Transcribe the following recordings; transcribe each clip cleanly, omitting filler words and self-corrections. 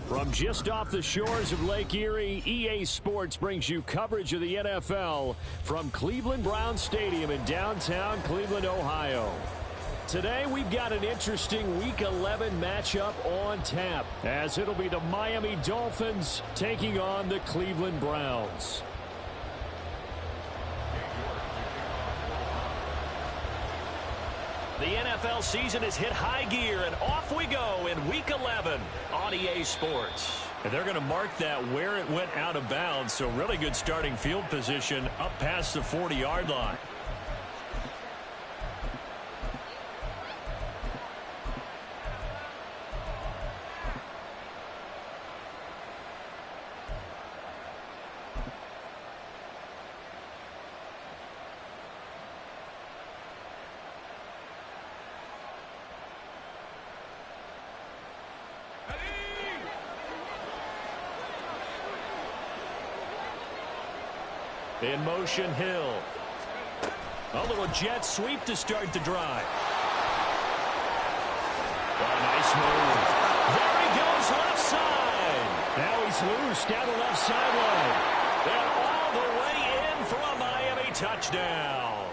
From just off the shores of Lake Erie, EA Sports brings you coverage of the NFL from Cleveland Browns Stadium in downtown Cleveland, Ohio. Today, we've got an interesting Week 11 matchup on tap, as it'll be the Miami Dolphins taking on the Cleveland Browns. The NFL season has hit high gear, and off we go in Week 11 on EA Sports. And they're going to mark that where it went out of bounds, so really good starting field position up past the 40-yard line. In motion, Hill. A little jet sweep to start the drive. Oh, nice move. There he goes, left side. Now he's loose down the left sideline. And all the way in for a Miami touchdown.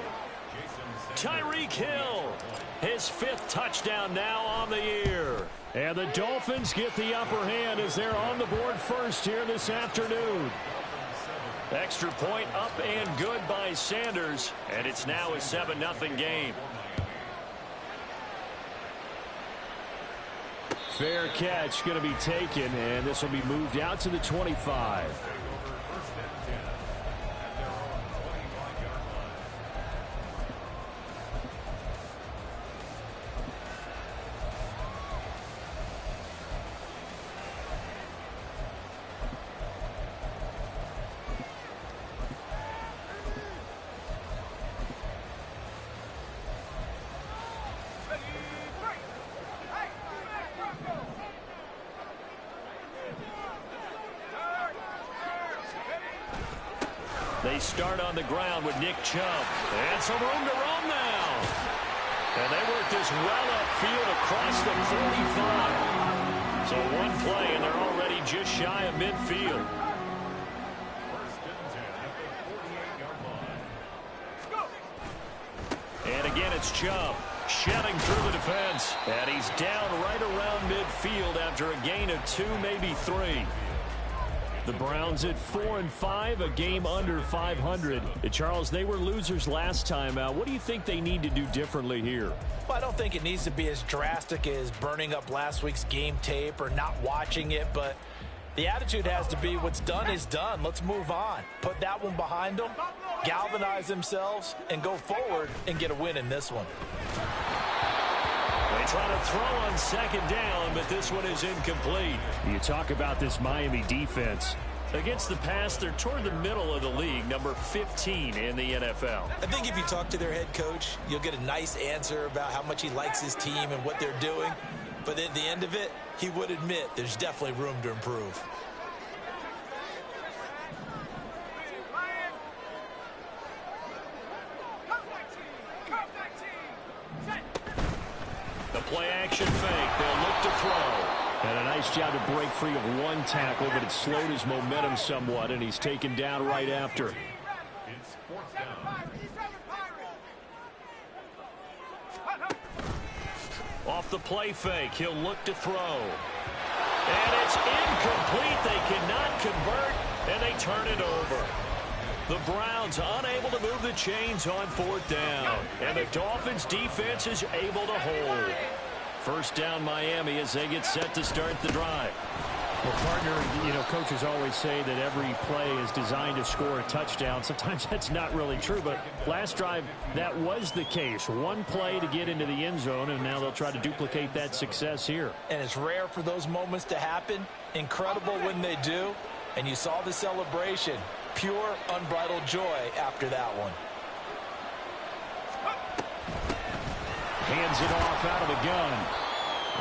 Tyreek Hill, his 5th touchdown now on the year. And the Dolphins get the upper hand as they're on the board first here this afternoon. Extra point up and good by Sanders, and it's now a 7-0 game. Fair catch going to be taken, and this will be moved out to the 25. They start on the ground with Nick Chubb. And some room to roam now. And they work this well upfield across the 45. So one play, and they're already just shy of midfield. And again, it's Chubb shedding through the defense. And he's down right around midfield after a gain of 2, maybe 3. The Browns at 4-5, a game under 500. Charles, they were losers last time out. What do you think they need to do differently here? Well, I don't think it needs to be as drastic as burning up last week's game tape or not watching it, but the attitude has to be what's done is done. Let's move on. Put that one behind them, galvanize themselves, and go forward and get a win in this one. They try to throw on second down, but this one is incomplete. You talk about this Miami defense. Against the pass, they're toward the middle of the league, number 15 in the NFL. I think if you talk to their head coach, you'll get a nice answer about how much he likes his team and what they're doing. But at the end of it, he would admit there's definitely room to improve. Play-action fake. They'll look to throw. And a nice job to break free of one tackle, but it slowed his momentum somewhat, and he's taken down right after. Off the play fake, he'll look to throw. And it's incomplete. They cannot convert, and they turn it over. The Browns unable to move the chains on 4th down. And the Dolphins defense is able to hold. First down Miami as they get set to start the drive. Well, partner, coaches always say that every play is designed to score a touchdown. Sometimes that's not really true, but last drive, that was the case. One play to get into the end zone, and now they'll try to duplicate that success here. And it's rare for those moments to happen. Incredible when they do. And you saw the celebration. Pure, unbridled joy after that one. Hands it off out of the gun.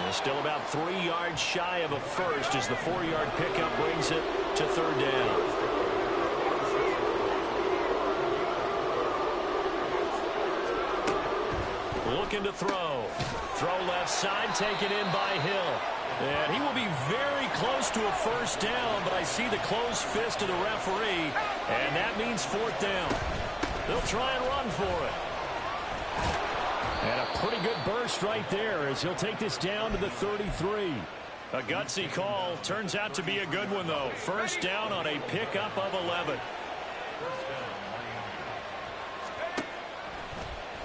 And still about 3 yards shy of a first as the 4-yard pickup brings it to 3rd down. Looking to throw. Throw left side, taken in by Hill. And he will be very close to a first down, but I see the closed fist of the referee, and that means fourth down. They'll try and run for it. And a pretty good burst right there as he'll take this down to the 33. A gutsy call. Turns out to be a good one, though. First down on a pickup of 11.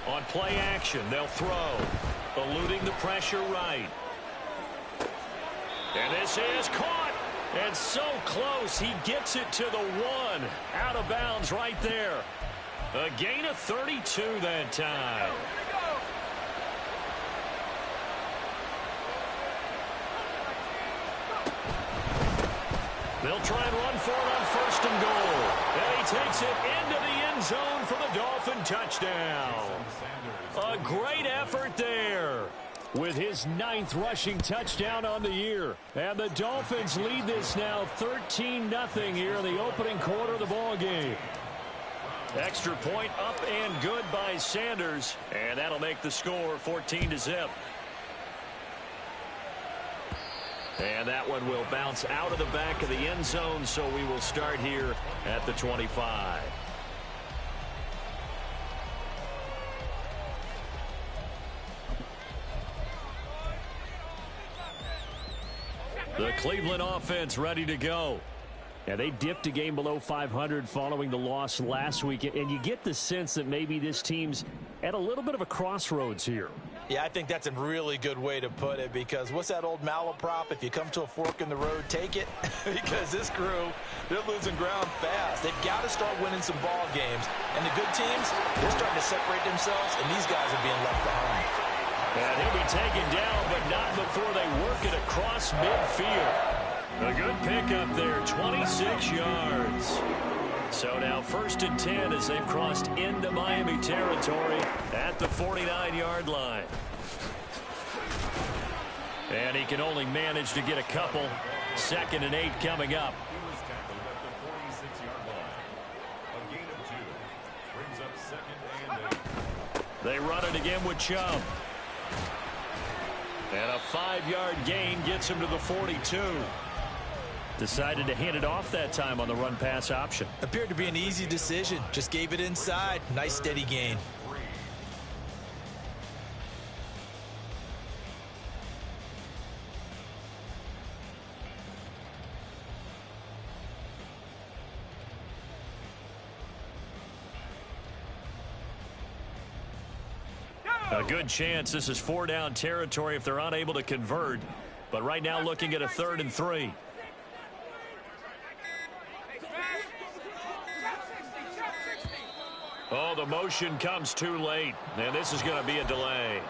On play action, they'll throw. Eluding the pressure right. And this is caught. And so close, he gets it to the 1. Out of bounds right there. A gain of 32 that time. They'll try and run for it on first and goal. And he takes it into the end zone for the Dolphin touchdown. A great effort there with his 9th rushing touchdown on the year. And the Dolphins lead this now 13-0 here in the opening quarter of the ball game. Extra point up and good by Sanders. And that'll make the score 14-0. And that one will bounce out of the back of the end zone, so we will start here at the 25. The Cleveland offense ready to go. Yeah, they dipped a game below 500 following the loss last week, and you get the sense that maybe this team's at a little bit of a crossroads here. Yeah, I think that's a really good way to put it, because what's that old malaprop? If you come to a fork in the road, take it. Because this crew, they're losing ground fast. They've got to start winning some ball games. And the good teams, they're starting to separate themselves, and these guys are being left behind. And he'll be taken down, but not before they work it across midfield. A good pickup there, 26 yards. So now 1st and 10 as they've crossed into Miami territory at the 49-yard line. And he can only manage to get a couple. 2nd and 8 coming up. They run it again with Chubb. And a 5-yard gain gets him to the 42. Decided to hand it off that time on the run-pass option. Appeared to be an easy decision. Just gave it inside. Nice steady gain. A good chance this is 4-down territory if they're unable to convert. But right now looking at a 3rd and 3. Oh, the motion comes too late, and this is going to be a delay.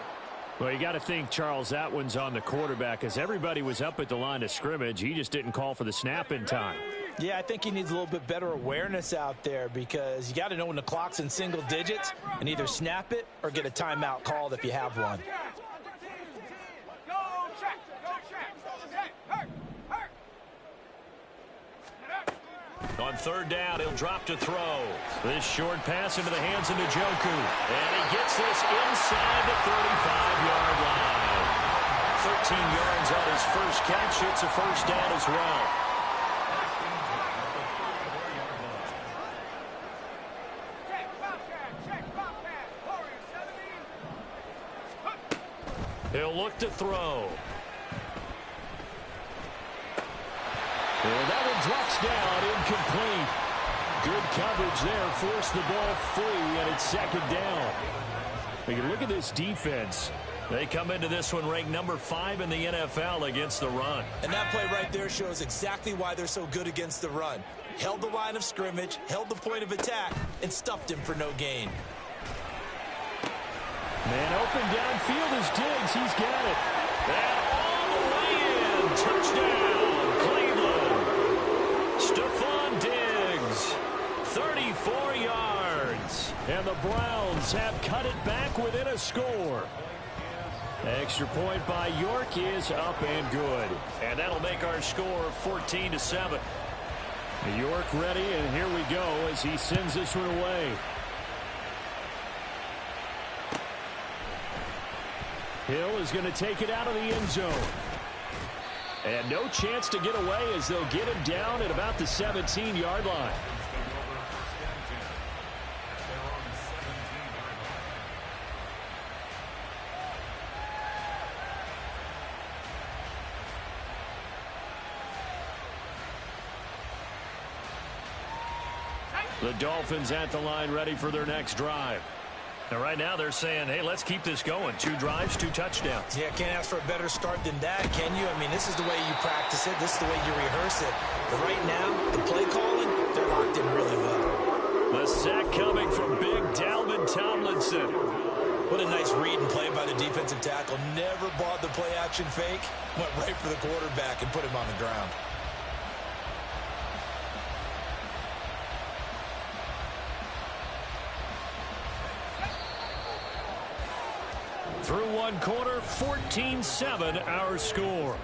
Well, you got to think, Charles, that one's on the quarterback, as everybody was up at the line of scrimmage. He just didn't call for the snap in time. Yeah, I think he needs a little bit better awareness out there, because you got to know when the clock's in single digits and either snap it or get a timeout called if you have one. On 3rd down, he'll drop to throw. This short pass into the hands of Njoku. And he gets this inside the 35-yard line. 13 yards on his first catch. It's a first down as well. He'll look to throw. And that one drops down, incomplete. Good coverage there, forced the ball free, and it's 2nd down. You can look at this defense. They come into this one ranked number 5 in the NFL against the run. And that play right there shows exactly why they're so good against the run. Held the line of scrimmage, held the point of attack, and stuffed him for no gain. Man open downfield is Diggs. He's got it. And all the way in. Touchdown, Cleveland. Stephon Diggs, 34 yards. And the Browns have cut it back within a score. Extra point by York is up and good. And that'll make our score 14-7. York ready, and here we go as he sends this one away. Hill is going to take it out of the end zone. And no chance to get away as they'll get him down at about the 17-yard line. The Dolphins at the line ready for their next drive. And right now they're saying, hey, let's keep this going. 2 drives, 2 touchdowns. Yeah, can't ask for a better start than that, can you? I mean, this is the way you practice it. This is the way you rehearse it. But right now, the play calling, they're locked in really well. The sack coming from big Dalvin Tomlinson. What a nice read and play by the defensive tackle. Never bought the play action fake. Went right for the quarterback and put him on the ground. Through 1 quarter, 14-7 our score.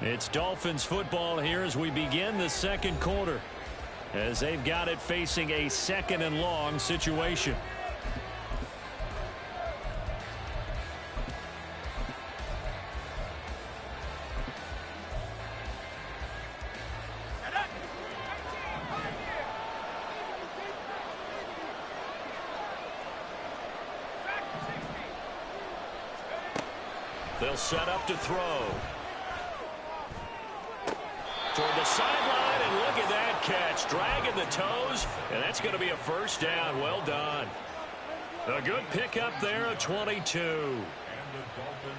It's Dolphins football here as we begin the second quarter, as they've got it facing a 2nd and long situation. They'll set up to throw. Toward the sideline, and look at that catch. Dragging the toes, and that's going to be a first down. Well done. A good pickup there, a 22.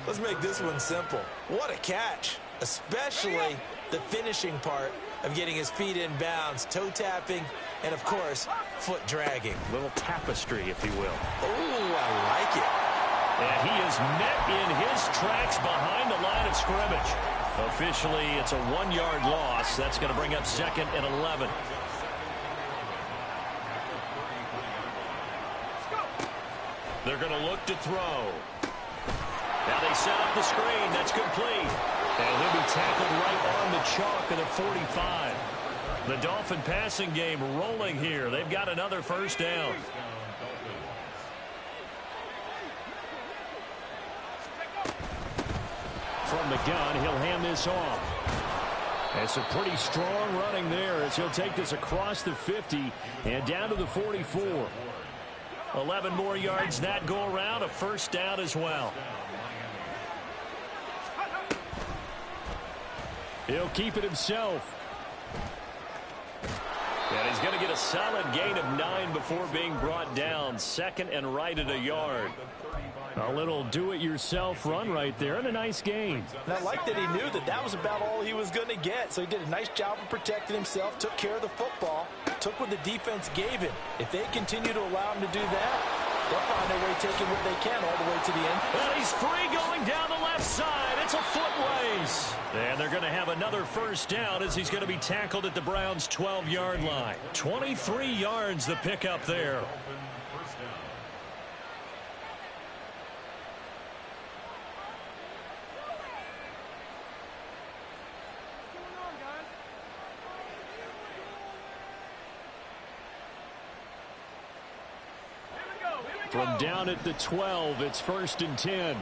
Let's make this one simple. What a catch, especially the finishing part of getting his feet in bounds, toe tapping, and, of course, foot dragging. Little tapestry, if you will. Oh, I like it. And he is met in his tracks behind the line of scrimmage. Officially, it's a 1-yard loss. That's going to bring up 2nd and 11. They're going to look to throw. Now they set up the screen. That's complete. And he'll be tackled right on the chalk of the 45. The Dolphin passing game rolling here. They've got another first down. From the gun, he'll hand this off. It's a pretty strong running there as he'll take this across the 50 and down to the 44. 11 more yards that go around, a first down as well. He'll keep it himself. And he's going to get a solid gain of 9 before being brought down. 2nd and right at a yard. A little do-it-yourself run right there, and a nice gain. And I like that he knew that that was about all he was going to get. So he did a nice job of protecting himself, took care of the football, took what the defense gave him. If they continue to allow him to do that, they'll find their way taking what they can all the way to the end. And he's free going down the left side. It's a foot race. And they're going to have another first down as he's going to be tackled at the Browns' 12-yard line. 23 yards the pickup there. From down at the 12, it's 1st and 10.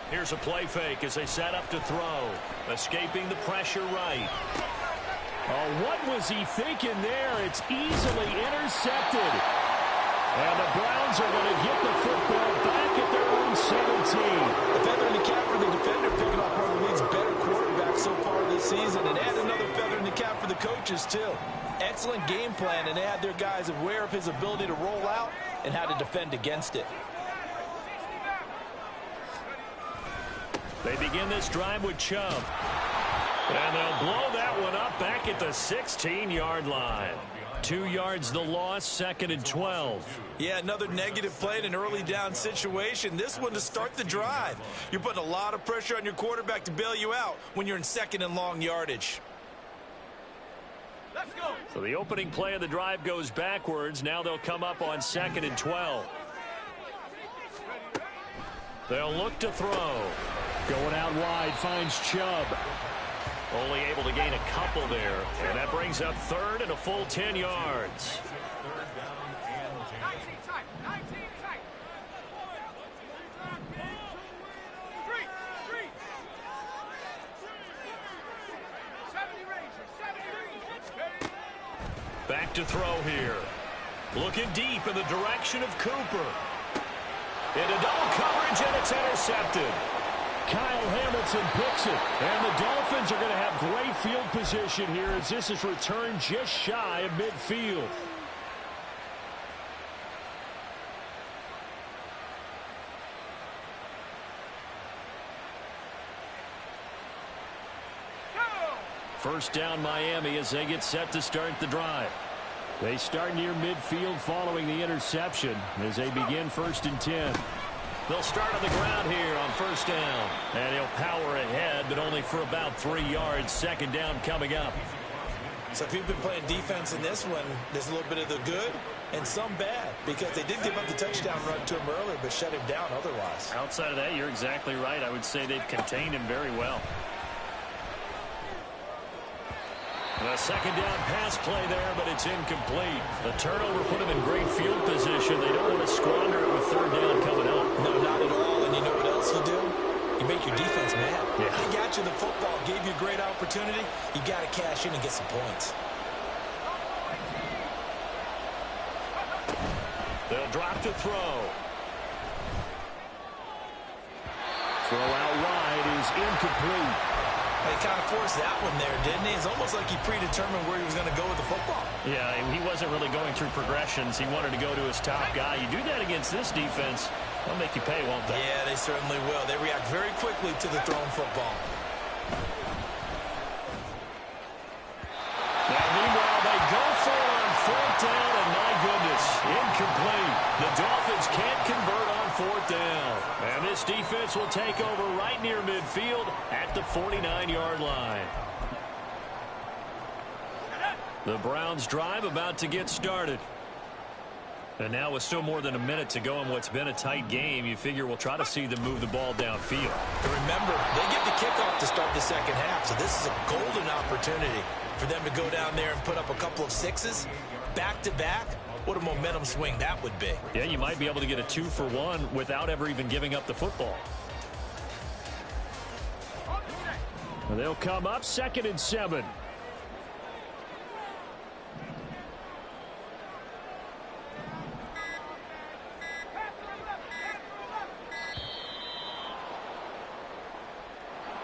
Here's a play fake as they set up to throw. Escaping the pressure right. Oh, what was he thinking there? It's easily intercepted. And the Browns are going to get the football back at their own 17. A feather in the cap for the defender, picking off one of the league's better quarterbacks so far this season. And add another feather in the cap for the coaches, too. Excellent game plan, and they had their guys aware of his ability to roll out and how to defend against it. They begin this drive with Chubb. And they'll blow that one up back at the 16-yard line. 2 yards the loss, 2nd and 12. Yeah, another negative play in an early down situation. This one to start the drive. You're putting a lot of pressure on your quarterback to bail you out when you're in 2nd and long yardage. Let's go. So the opening play of the drive goes backwards. Now they'll come up on 2nd and 12. They'll look to throw. Going out wide, finds Chubb. Only able to gain a couple there. And that brings up 3rd and a full 10 yards. Back to throw here. Looking deep in the direction of Cooper. Into double coverage, and it's intercepted. Kyle Hamilton picks it. And the Dolphins are going to have great field position here as this is returned just shy of midfield. First down Miami as they get set to start the drive. They start near midfield following the interception as they begin 1st and 10. They'll start on the ground here on first down. And he'll power ahead, but only for about 3 yards. Second down coming up. So if you've been playing defense in this one, there's a little bit of the good and some bad, because they did give up the touchdown run to him earlier, but shut him down otherwise. Outside of that, you're exactly right. I would say they've contained him very well. The second down pass play there, but it's incomplete. The turnover put them in great field position. They don't want to squander it with third down coming up. No, not at all. And you know what else you do? You make your defense mad. Yeah. They got you the football, gave you a great opportunity. You got to cash in and get some points. They'll drop to throw. Throw out wide is incomplete. He kind of forced that one there, didn't he? It's almost like he predetermined where he was going to go with the football. Yeah, he wasn't really going through progressions. He wanted to go to his top guy. You do that against this defense, they'll make you pay, won't they? Yeah, they certainly will. They react very quickly to the thrown football. Now, meanwhile, they go for it on fourth down, and my goodness, incomplete. The Dolphins can't convert on fourth down. And this defense will take over right near midfield at the 49-yard line. The Browns drive about to get started. And now with still more than a minute to go in what's been a tight game, you figure we'll try to see them move the ball downfield. And remember, they get the kickoff to start the second half, so this is a golden opportunity for them to go down there and put up a couple of sixes back-to-back. What a momentum swing that would be. Yeah, you might be able to get a 2-for-1 without ever even giving up the football. They'll come up 2nd and 7.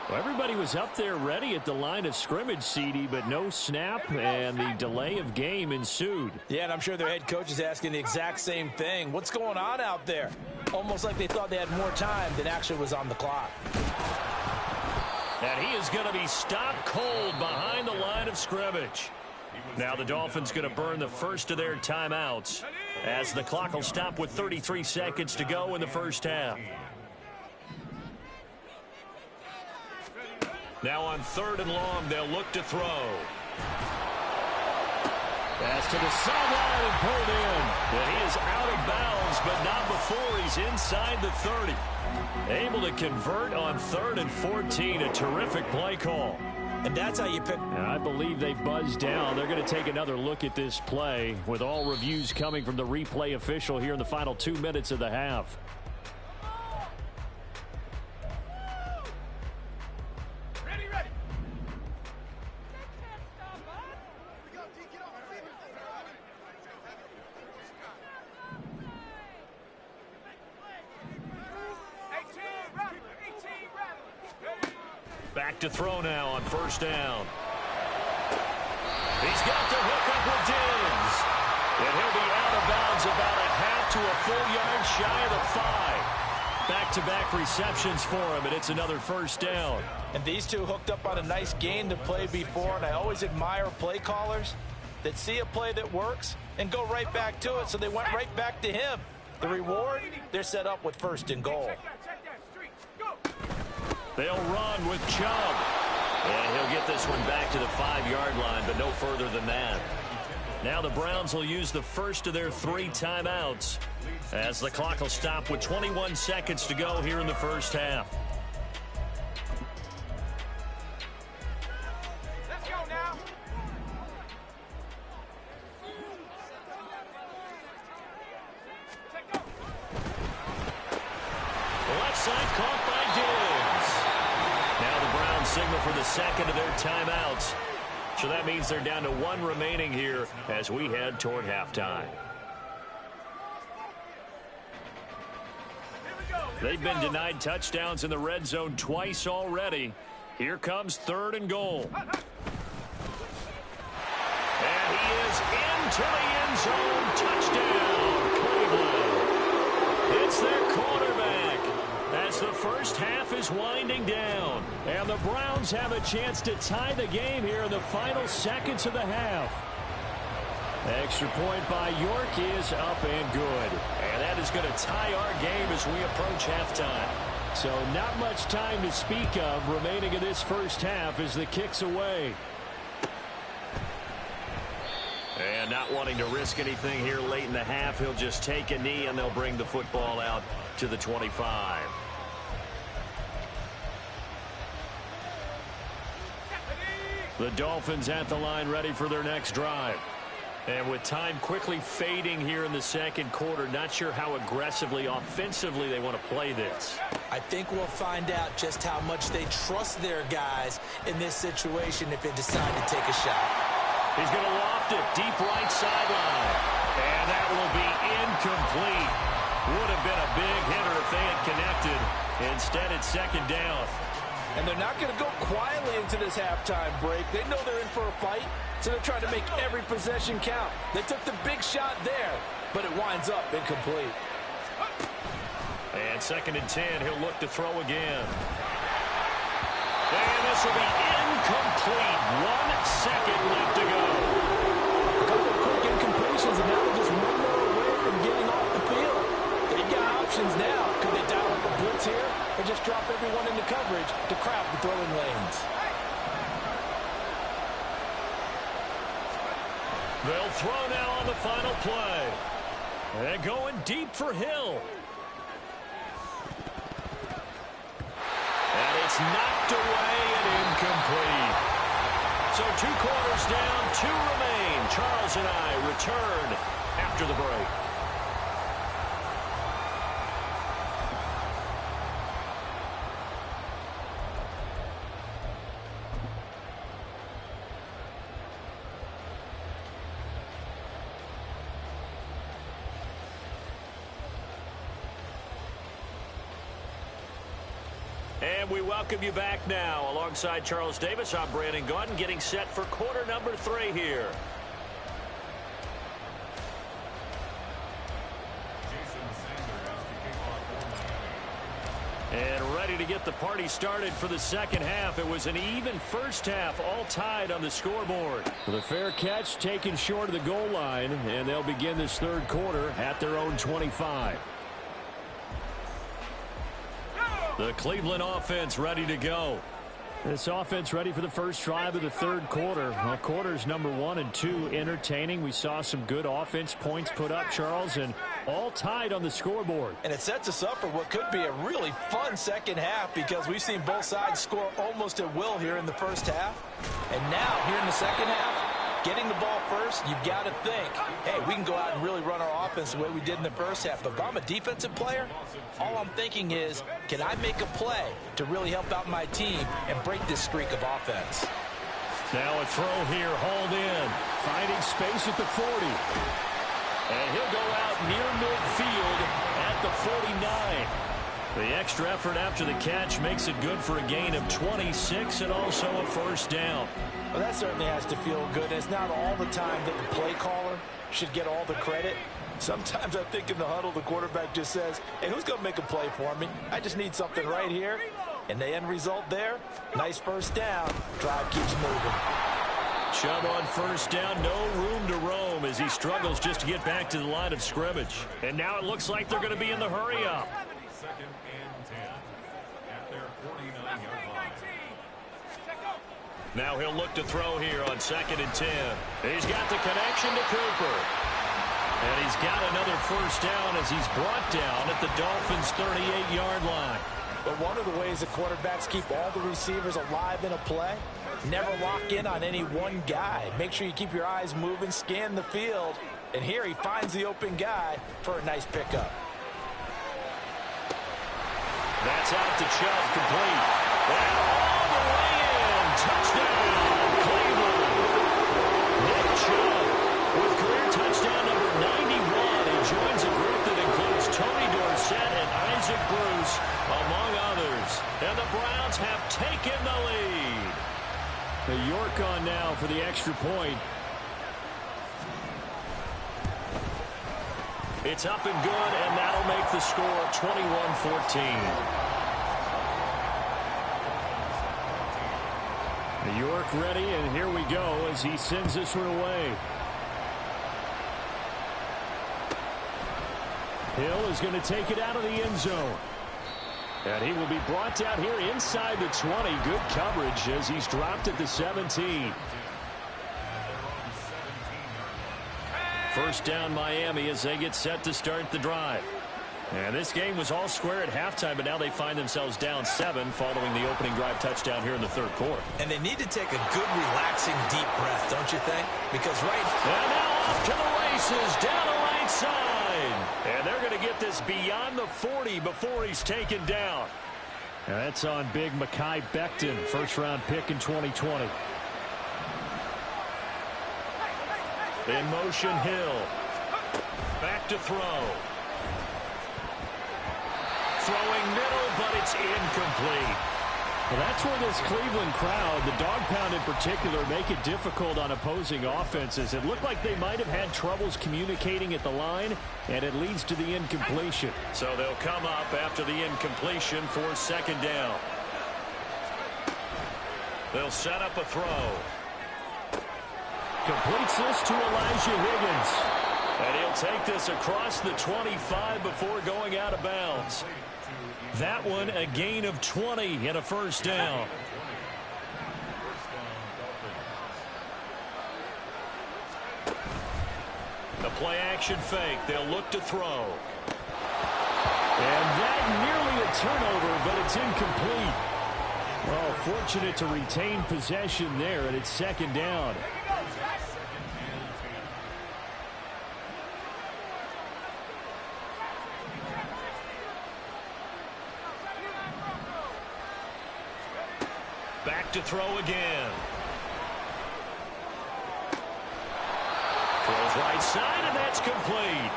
Well, everybody was up there ready at the line of scrimmage, CD, but no snap, and the delay of game ensued. Yeah, and I'm sure their head coach is asking the exact same thing. What's going on out there? Almost like they thought they had more time than actually was on the clock. And he is going to be stopped cold behind the line of scrimmage. Now the Dolphins going to burn the first of their timeouts as the clock will stop with 33 seconds to go in the first half. Now on 3rd and long, they'll look to throw. Pass to the sideline and pulled in. And he is out of bounds, but not before he's inside the 30. Able to convert on 3rd and 14. A terrific play call. And that's how you pick. And I believe they buzzed down. They're going to take another look at this play with all reviews coming from the replay official here in the final 2 minutes of the half. Back to throw now on 1st down. He's got the hook up with Diggs. And he'll be out of bounds about a half to a full yard shy of the 5. Back-to-back receptions for him, and it's another 1st down. And these two hooked up on a nice game to play before, and I always admire play callers that see a play that works and go right back to it, so they went right back to him. The reward, they're set up with 1st and goal. They'll run with Chubb. And he'll get this one back to the 5-yard line, but no further than that. Now the Browns will use the first of their 3 timeouts as the clock will stop with 21 seconds to go here in the first half. Let's go now. Left side caught by Diggs. Now the Browns signal for the second of their timeouts. So that means they're down to 1 remaining here as we head toward halftime. They've been denied touchdowns in the red zone twice already. Here comes 3rd and goal. And he is into the end zone. Touchdown, Cleveland. It's their quarterback as the first half is winding down. And the Browns have a chance to tie the game here in the final seconds of the half. Extra point by York is up and good. And that is going to tie our game as we approach halftime. So not much time to speak of remaining in this first half as the kick's away. And not wanting to risk anything here late in the half, he'll just take a knee and they'll bring the football out to the 25. The Dolphins at the line ready for their next drive. And with time quickly fading here in the second quarter, not sure how aggressively, offensively they want to play this. I think we'll find out just how much they trust their guys in this situation if they decide to take a shot. He's going to loft it deep right sideline. And that will be incomplete. Would have been a big hitter if they had connected. Instead, it's 2nd down. And they're not going to go quietly into this halftime break. They know they're in for a fight, so they're trying to make every possession count. They took the big shot there, but it winds up incomplete. And 2nd and 10, he'll look to throw again. And this will be incomplete. 1 second left to go. A couple of quick incompletions, and now they're just 1 more away from getting off the field. They've got options now. Could they dial up a blitz here or just drop everyone into coverage to crowd the throwing lanes? They'll throw now on the final play. And going deep for Hill. And it's knocked away and incomplete. So 2 quarters down, 2 remain. Charles and I return after the break. And we welcome you back now. Alongside Charles Davis, I'm Brandon Gaudin, getting set for quarter number 3 here. And ready to get the party started for the second half. It was an even first half, all tied on the scoreboard. The fair catch taken short of the goal line, and they'll begin this 3rd quarter at their own 25. The Cleveland offense ready to go. This offense ready for the first drive of the 3rd quarter. Well, quarters number 1 and 2 entertaining. We saw some good offense points put up, Charles, and all tied on the scoreboard. And it sets us up for what could be a really fun second half because we've seen both sides score almost at will here in the first half. And now, here in the second half, getting the ball first, you've got to think, hey, we can go out and really run our offense the way we did in the first half. But if I'm a defensive player, all I'm thinking is, can I make a play to really help out my team and break this streak of offense? Now a throw here, hauled in, finding space at the 40. And he'll go out near midfield at the 49. The extra effort after the catch makes it good for a gain of 26 and also a first down. Well, that certainly has to feel good. And it's not all the time that the play caller should get all the credit. Sometimes I think in the huddle, the quarterback just says, hey, who's going to make a play for me? I just need something right here. And the end result there, nice first down. Drive keeps moving. Chubb on first down, no room to roam as he struggles just to get back to the line of scrimmage. And now it looks like they're going to be in the hurry up. 2nd and 10 at their 49-yard line. Now he'll look to throw here on 2nd and 10. He's got the connection to Cooper. And he's got another first down as he's brought down at the Dolphins' 38-yard line. But one of the ways the quarterbacks keep all the receivers alive in a play, never lock in on any one guy. Make sure you keep your eyes moving, scan the field. And here he finds the open guy for a nice pickup. That's out to Chubb, complete. And all the way in. Touchdown, Cleveland. The York on now for the extra point. It's up and good, and that'll make the score 21-14. The York ready, and here we go as he sends this one away. Hill is going to take it out of the end zone. And he will be brought down here inside the 20. Good coverage as he's dropped at the 17. First down Miami as they get set to start the drive. And this game was all square at halftime, but now they find themselves down 7 following the opening drive touchdown here in the third quarter. And they need to take a good, relaxing, deep breath, don't you think? Because And now off to the races, down the right side. And they're going to get this beyond the 40 before he's taken down. And that's on big Mekhi Becton, first-round pick in 2020. In motion, Hill. Back to throw. Throwing middle, but it's incomplete. Well, that's where this Cleveland crowd, the dog pound in particular, make it difficult on opposing offenses. It looked like they might have had troubles communicating at the line, and it leads to the incompletion. So they'll come up after the incompletion for second down. They'll set up a throw. Completes this to Elijah Higgins. And he'll take this across the 25 before going out of bounds. That one a gain of 20 and a first down. The play action fake. They'll look to throw. And that nearly a turnover, but it's incomplete. Well, fortunate to retain possession there, and it's second down. Back to throw again. Throws right side, and that's complete.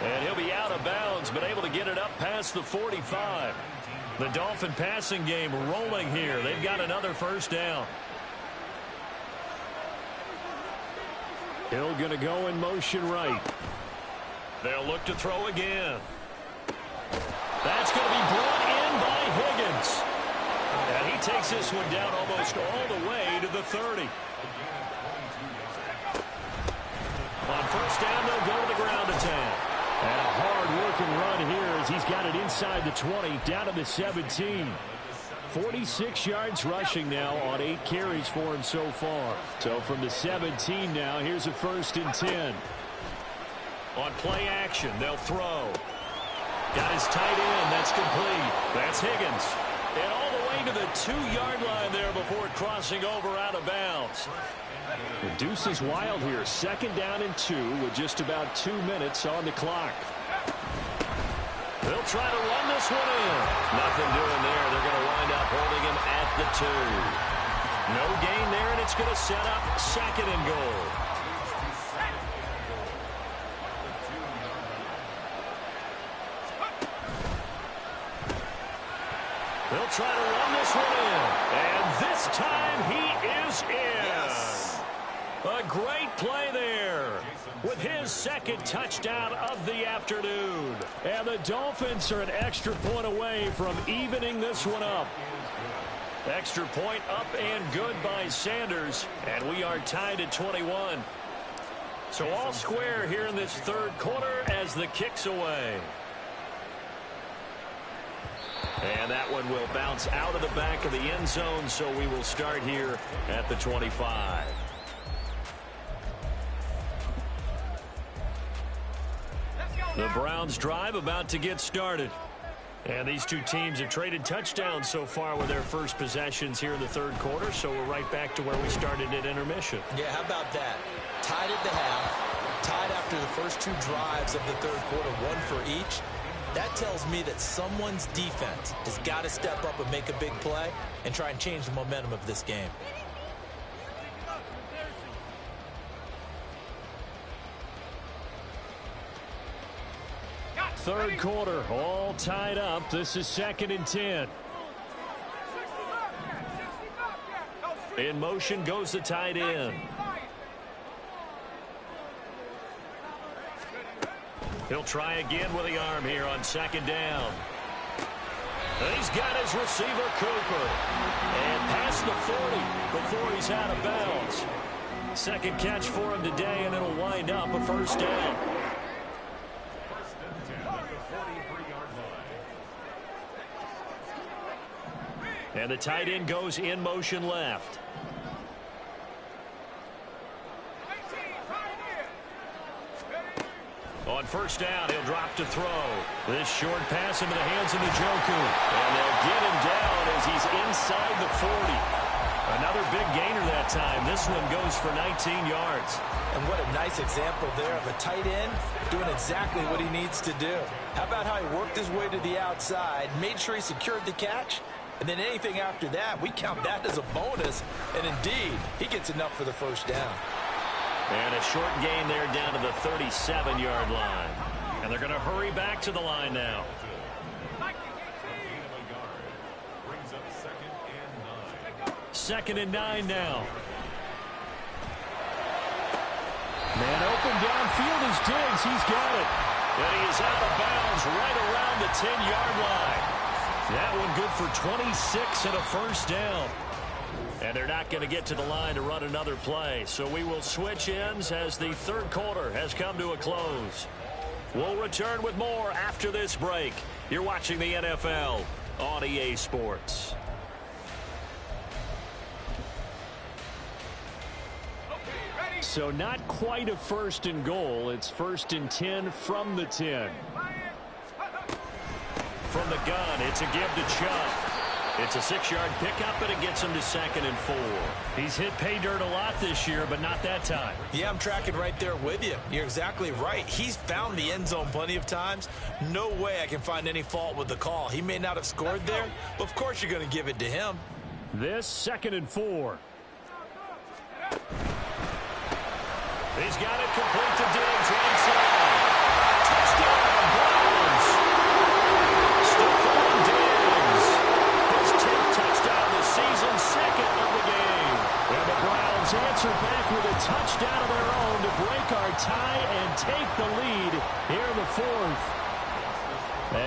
And he'll be out of bounds, but able to get it up past the 45. The Dolphin passing game rolling here. They've got another first down. Hill going to go in motion right. They'll look to throw again. That's going to be brought in by Higgins. And he takes this one down almost all the way to the 30. On first down, they'll go to the ground attack. And a hard-working run here as he's got it inside the 20, down to the 17. 46 yards rushing now on 8 carries for him so far. So from the 17 now, here's a 1st and 10. On play action, they'll throw. Got his tight end. That's complete. That's Higgins. And all the way to the 2-yard line there before crossing over out of bounds. The deuce is wild here. 2nd down and 2 with just about 2 minutes on the clock. They'll try to run this one in. Nothing doing there. They're going to wind up holding him at the 2. No gain there, and it's going to set up 2nd and goal. They'll try to run this one in. And this time he is in. Yes. A great play there with his 2nd touchdown of the afternoon. And the Dolphins are an extra point away from evening this one up. Extra point up and good by Sanders. And we are tied at 21. So all square here in this 3rd quarter as the kick's away. And that one will bounce out of the back of the end zone, so we will start here at the 25. The Browns drive about to get started. And these two teams have traded touchdowns so far with their first possessions here in the 3rd quarter, so we're right back to where we started at intermission. Yeah, how about that? Tied at the half, tied after the first 2 drives of the 3rd quarter, 1 for each. That tells me that someone's defense has got to step up and make a big play and try and change the momentum of this game. Third quarter, all tied up. This is 2nd and 10. In motion goes the tight end. He'll try again with the arm here on second down. He's got his receiver, Cooper. And past the 40 before he's out of bounds. Second catch for him today, and it'll wind up a first down. First and 10 at the 43-yard line. And the tight end goes in motion left. On first down, he'll drop to throw. This short pass into the hands of Njoku. And they'll get him down as he's inside the 40. Another big gainer that time. This one goes for 19 yards. And what a nice example there of a tight end doing exactly what he needs to do. How about how he worked his way to the outside, made sure he secured the catch, and then anything after that, we count that as a bonus. And indeed, he gets enough for the first down. And a short gain there down to the 37-yard line. And they're going to hurry back to the line now. Brings up 2nd and 9. 2nd and 9 now. Man open downfield is Diggs. He's got it. And he is out of bounds right around the 10-yard line. That one good for 26 and a first down. And they're not going to get to the line to run another play. So we will switch ends as the third quarter has come to a close. We'll return with more after this break. You're watching the NFL on EA Sports. So not quite a first and goal. It's 1st and 10 from the 10. From the gun, it's a give to Chubb. It's a 6-yard pickup, and it gets him to 2nd and 4. He's hit pay dirt a lot this year, but not that time. Yeah, I'm tracking right there with you. You're exactly right. He's found the end zone plenty of times. No way I can find any fault with the call. He may not have scored there, but of course you're going to give it to him. This 2nd and 4. He's got it complete to Diggs right side. Touchdown, Browns. Stephon Diggs. His 10th touchdown this season, 2nd of the game. And the Browns answer back with a touchdown of their own to break our tie and take the lead here in the 4th.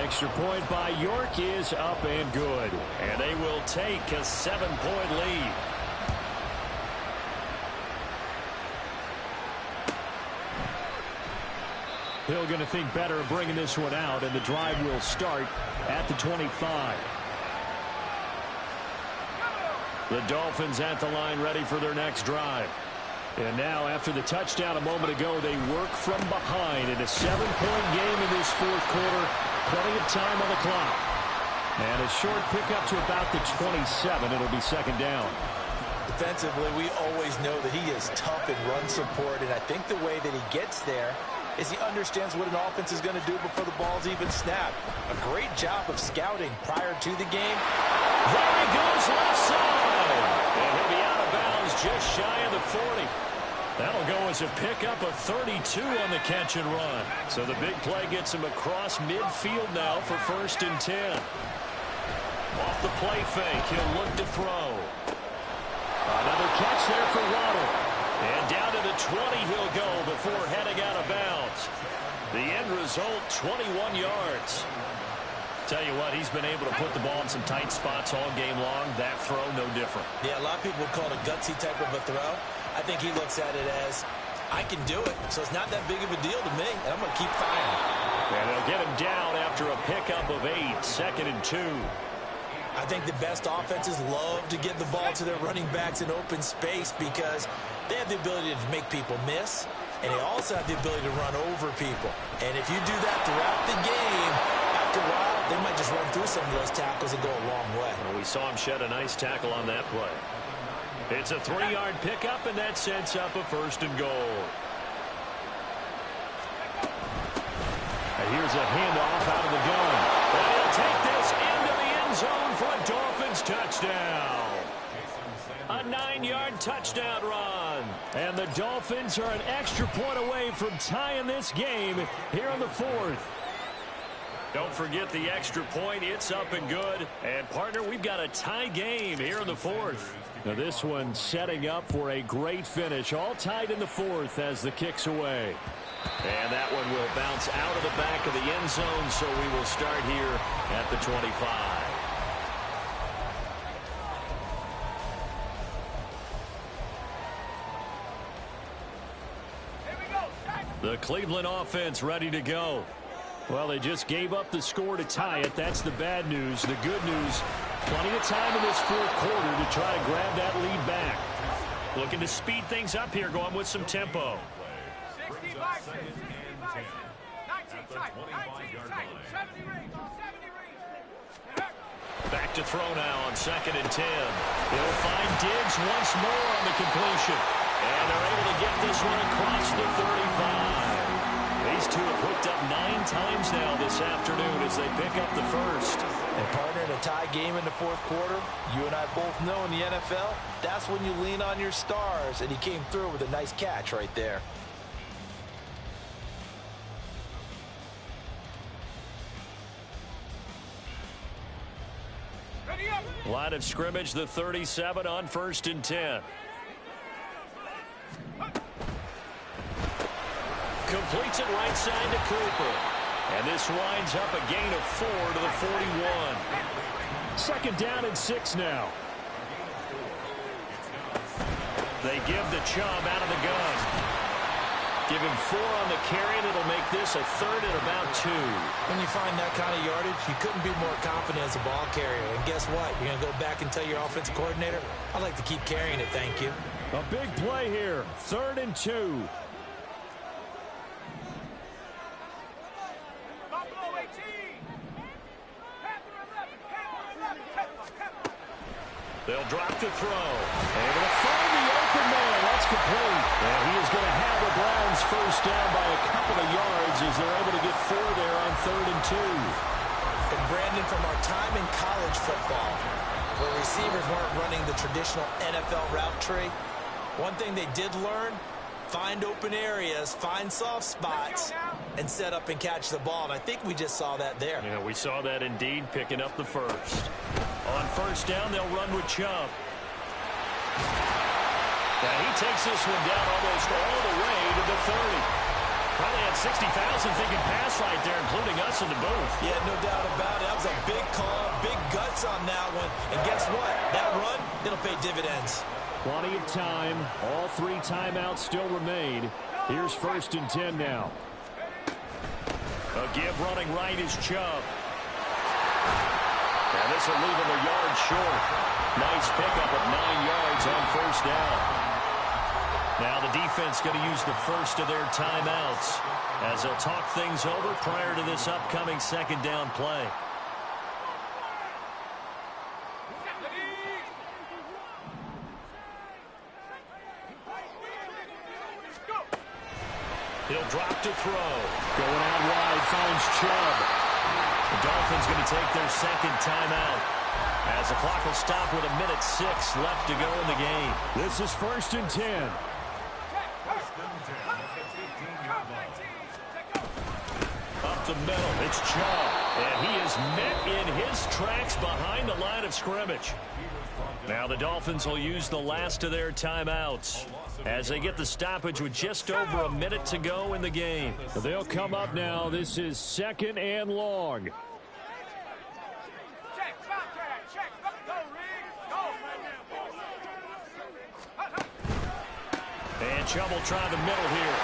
Extra point by York is up and good. And they will take a 7-point lead. Hill going to think better of bringing this one out, and the drive will start at the 25. The Dolphins at the line ready for their next drive. And now, after the touchdown a moment ago, they work from behind in a 7-point game in this 4th quarter. Plenty of time on the clock. And a short pickup to about the 27. It'll be 2nd down. Defensively, we always know that he is tough in run support, and I think the way that he gets there is he understands what an offense is going to do before the ball's even snapped. A great job of scouting prior to the game. There he goes left side. And he'll be out of bounds just shy of the 40. That'll go as a pickup of 32 on the catch and run. So the big play gets him across midfield now for 1st and 10. Off the play fake, he'll look to throw. Another catch there for Waddle. And down to the 20 he'll go before heading out of bounds. The end result, 21 yards. Tell you what, he's been able to put the ball in some tight spots all game long. That throw, no different. Yeah, a lot of people would call it a gutsy type of a throw. I think he looks at it as, I can do it, so it's not that big of a deal to me, and I'm going to keep firing. And they'll get him down after a pickup of 8, 2nd and 2. I think the best offenses love to get the ball to their running backs in open space because they have the ability to make people miss, and they also have the ability to run over people. And if you do that throughout the game, after a while, they might just run through some of those tackles and go a long way. Well, we saw him shed a nice tackle on that play. It's a 3-yard pickup, and that sets up a 1st and goal. And here's a handoff out of the gun. And he'll take this into the end zone for a Dolphins touchdown. A 9-yard touchdown run. And the Dolphins are an extra point away from tying this game here in the 4th. Don't forget the extra point. It's up and good. And, partner, we've got a tie game here in the fourth. Now this one setting up for a great finish. All tied in the fourth as the kick's away. And that one will bounce out of the back of the end zone, so we will start here at the 25. The Cleveland offense ready to go. Well, they just gave up the score to tie it. That's the bad news. The good news, plenty of time in this fourth quarter to try to grab that lead back. Looking to speed things up here, going with some tempo. Back to throw now on 2nd and 10. He'll find Diggs once more on the completion. And they're able to get this one across the 35. These two have hooked up 9 times now this afternoon as they pick up the first. And, partner, in a tie game in the fourth quarter, you and I both know in the NFL, that's when you lean on your stars. And he came through with a nice catch right there. Line of scrimmage, the 37 on 1st and 10. Completes it right side to Cooper. And this winds up a gain of 4 to the 41. 2nd down and 6 now. They give the Chubb out of the gun. Give him 4 on the carry, and it'll make this a 3rd and about 2. When you find that kind of yardage, you couldn't be more confident as a ball carrier. And guess what? You're going to go back and tell your offensive coordinator, I'd like to keep carrying it, thank you. A big play here. 3rd and 2. They'll drop to throw. Able to find the open man. That's complete. And he is going to have the Browns first down by a couple of yards as they're able to get 4 there on 3rd and 2. And, Brandon, from our time in college football, where receivers weren't running the traditional NFL route tree, one thing they did learn, find open areas, find soft spots, and set up and catch the ball. And I think we just saw that there. Yeah, we saw that indeed, picking up the first. On 1st down, they'll run with Chubb. Now he takes this one down almost all the way to the 30. Probably had 60,000 thinking pass right there, including us in the booth. Yeah, no doubt about it. That was a big call, big guts on that one. And guess what? That run, it'll pay dividends. Plenty of time. All 3 timeouts still remain. Here's 1st and 10 now. A give running right is Chubb. And this will leave him a yard short. Nice pickup of 9 yards on 1st down. Now the defense going to use the first of their timeouts as they'll talk things over prior to this upcoming 2nd down play. He'll drop to throw. Going out wide, finds Chubb. The Dolphins going to take their 2nd timeout as the clock will stop with 1:06 left to go in the game. This is 1st and 10. Up the middle, it's Chubb. And he is met in his tracks behind the line of scrimmage. Now the Dolphins will use the last of their timeouts as they get the stoppage with just over a minute to go in the game. They'll come up now. This is 2nd and long. And Chubb will try the middle here.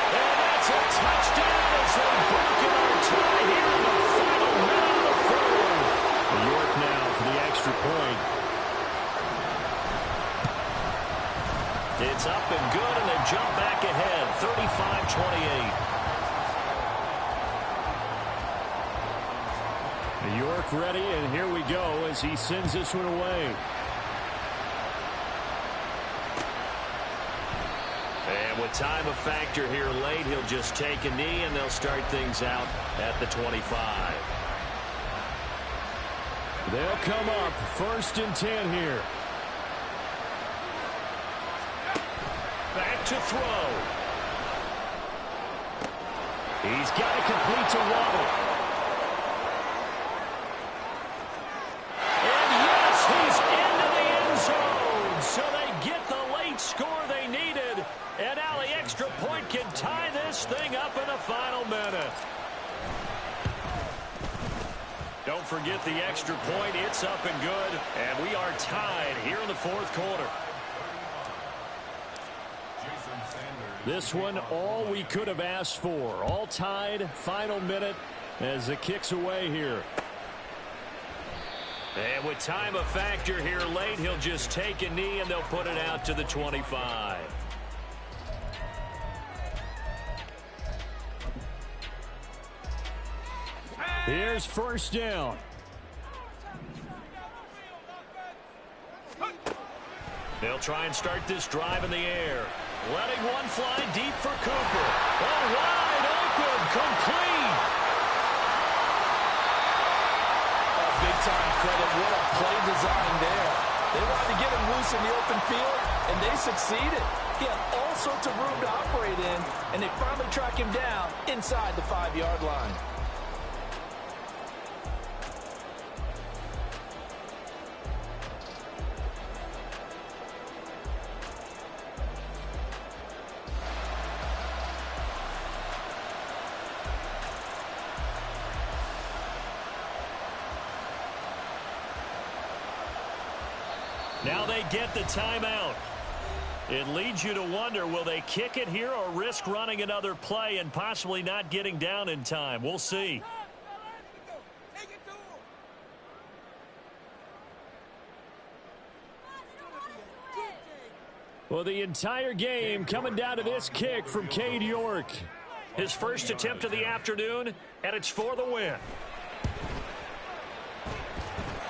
And that's a touchdown as they've broken our tie here in the final minute of the 3rd. York now for the extra point. It's up and good, and they jump back ahead, 35-28. York ready, and here we go as he sends this one away. And with time a factor here late, he'll just take a knee, and they'll start things out at the 25. They'll come up 1st and 10 here. Back to throw. He's got it complete to Waddle. And yes, he's into the end zone. So they get the late score they needed. And now the extra point can tie this thing up in the final minute. Don't forget the extra point. It's up and good. And we are tied here in the fourth quarter. This one, all we could have asked for. All tied, final minute as it kicks away here. And with time a factor here late, he'll just take a knee and they'll put it out to the 25. Here's first down. They'll try and start this drive in the air. Letting one fly deep for Cooper. Oh, wide open, complete. Big-time credit. What a play design there. They wanted to get him loose in the open field, and they succeeded. He had all sorts of room to operate in, and they finally track him down inside the 5-yard line. Now they get the timeout. It leads you to wonder, will they kick it here or risk running another play and possibly not getting down in time? We'll see. Well, the entire game coming down to this kick from Cade York. His first attempt of the afternoon, and it's for the win.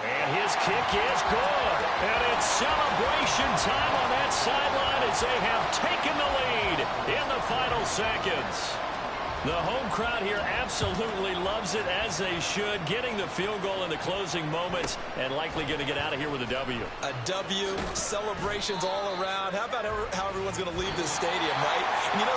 And his kick is good. And it's celebration time on that sideline as they have taken the lead in the final seconds. The home crowd here absolutely loves it, as they should, getting the field goal in the closing moments and likely going to get out of here with a W. A W, celebrations all around. How about how everyone's going to leave this stadium, right? And you know,